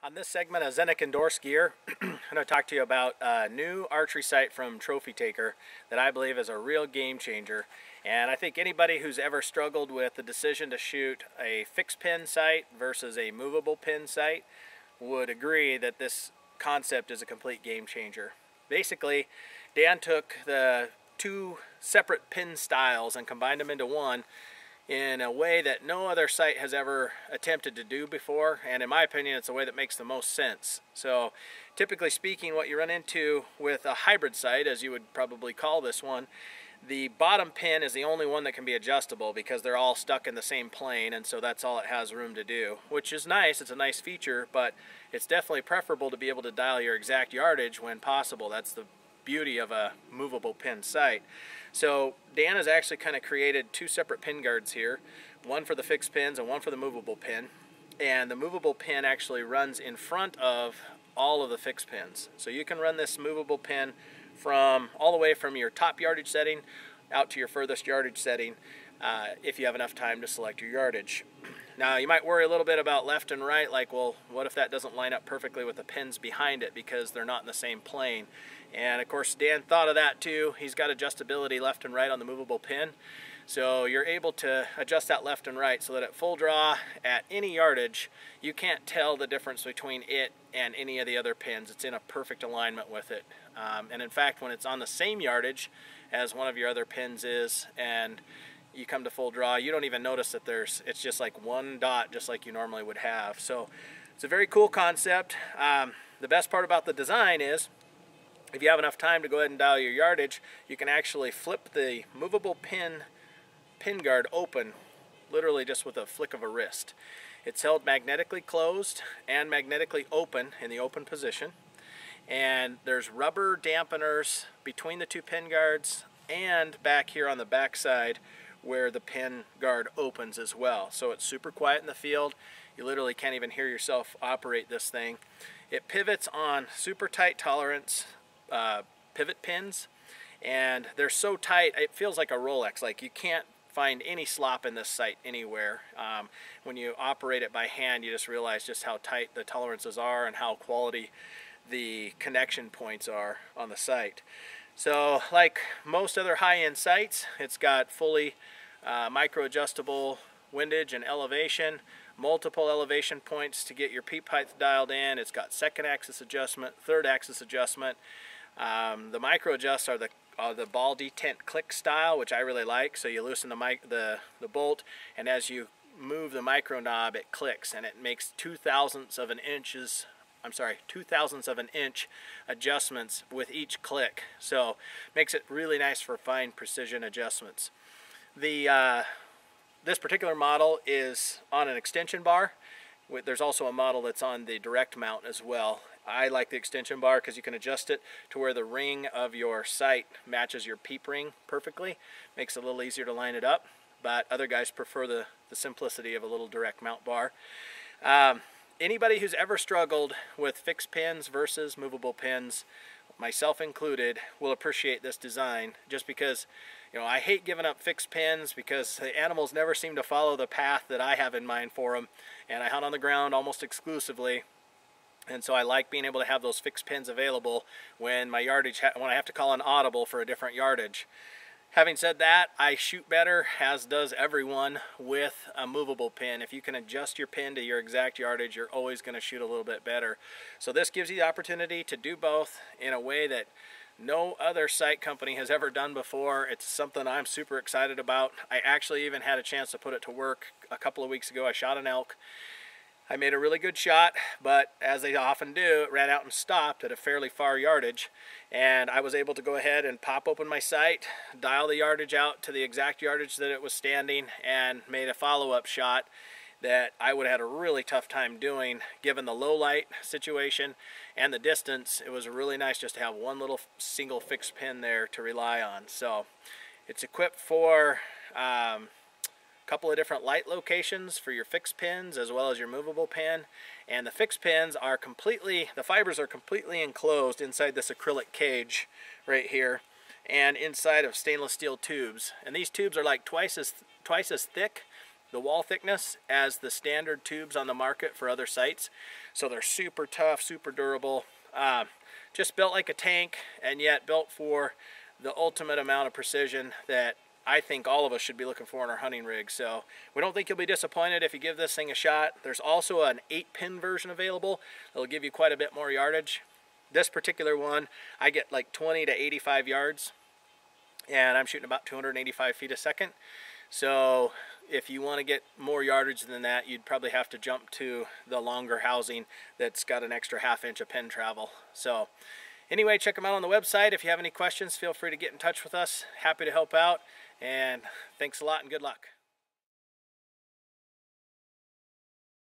On this segment of Zenic Endorsed Gear, I'm going to talk to you about a new archery sight from Trophy Taker that I believe is a real game changer. And I think anybody who's ever struggled with the decision to shoot a fixed pin sight versus a movable pin sight would agree that this concept is a complete game changer. Basically, Dan took the two separate pin styles and combined them into one in a way that no other sight has ever attempted to do before, and in my opinion it's a way that makes the most sense. So typically speaking, what you run into with a hybrid sight, as you would probably call this one, the bottom pin is the only one that can be adjustable because they're all stuck in the same plane, and so that's all it has room to do, which is nice. It's a nice feature, but it's definitely preferable to be able to dial your exact yardage when possible. That's the beauty of a movable pin sight. So Dan has actually kind of created two separate pin guards here, one for the fixed pins and one for the movable pin. And the movable pin actually runs in front of all of the fixed pins. So you can run this movable pin from all the way from your top yardage setting out to your furthest yardage setting if you have enough time to select your yardage. Now you might worry a little bit about left and right, like, well, what if that doesn't line up perfectly with the pins behind it because they're not in the same plane? And of course Dan thought of that too. He's got adjustability left and right on the movable pin, so you're able to adjust that left and right so that at full draw at any yardage you can't tell the difference between it and any of the other pins. It's in a perfect alignment with it, and in fact when it's on the same yardage as one of your other pins is and you come to full draw, you don't even notice that it's just like one dot, just like you normally would have. So it's a very cool concept. The best part about the design is if you have enough time to go ahead and dial your yardage, you can actually flip the movable pin guard open literally just with a flick of a wrist. It's held magnetically closed and magnetically open in the open position, and there's rubber dampeners between the two pin guards and back here on the back side where the pin guard opens as well. So it's super quiet in the field. You literally can't even hear yourself operate this thing. It pivots on super tight tolerance pivot pins, and they're so tight it feels like a Rolex. Like you can't find any slop in this sight anywhere. When you operate it by hand, you just realize just how tight the tolerances are and how quality the connection points are on the sight. So like most other high-end sights, it's got fully micro-adjustable windage and elevation, multiple elevation points to get your peep height dialed in. It's got second axis adjustment, third axis adjustment. The micro adjusts are the ball detent click style, which I really like. So you loosen the bolt, and as you move the micro knob, it clicks, and it makes 2/1000ths of an inch adjustments with each click. So makes it really nice for fine precision adjustments. This particular model is on an extension bar. There's also a model that's on the direct mount as well. I like the extension bar because you can adjust it to where the ring of your sight matches your peep ring perfectly. Makes it a little easier to line it up, but other guys prefer the simplicity of a little direct mount bar. Anybody who's ever struggled with fixed pins versus movable pins, myself included, will appreciate this design, just because, you know, I hate giving up fixed pins because the animals never seem to follow the path that I have in mind for them, and I hunt on the ground almost exclusively, and so I like being able to have those fixed pins available when my yardage, when I have to call an audible for a different yardage. Having said that, I shoot better, as does everyone, with a movable pin. If you can adjust your pin to your exact yardage, you're always going to shoot a little bit better. So this gives you the opportunity to do both in a way that no other sight company has ever done before. It's something I'm super excited about. I actually even had a chance to put it to work a couple of weeks ago. I shot an elk. I made a really good shot, but as they often do, it ran out and stopped at a fairly far yardage, and I was able to go ahead and pop open my sight, dial the yardage out to the exact yardage that it was standing, and made a follow-up shot that I would have had a really tough time doing given the low light situation and the distance. It was really nice just to have one little single fixed pin there to rely on. So it's equipped for couple of different light locations for your fixed pins as well as your movable pin, and the fixed pins are the fibers are completely enclosed inside this acrylic cage right here and inside of stainless steel tubes, and these tubes are like twice as thick the wall thickness as the standard tubes on the market for other sites. So they're super tough, super durable, just built like a tank, and yet built for the ultimate amount of precision that I think all of us should be looking for in our hunting rig. So we don't think you'll be disappointed if you give this thing a shot. There's also an 8-pin version available that'll give you quite a bit more yardage. This particular one, I get like 20 to 85 yards, and I'm shooting about 285 feet a second. So if you want to get more yardage than that, you'd probably have to jump to the longer housing that's got an extra ½ inch of pin travel. So anyway, check them out on the website. If you have any questions, feel free to get in touch with us. Happy to help out, and thanks a lot and good luck.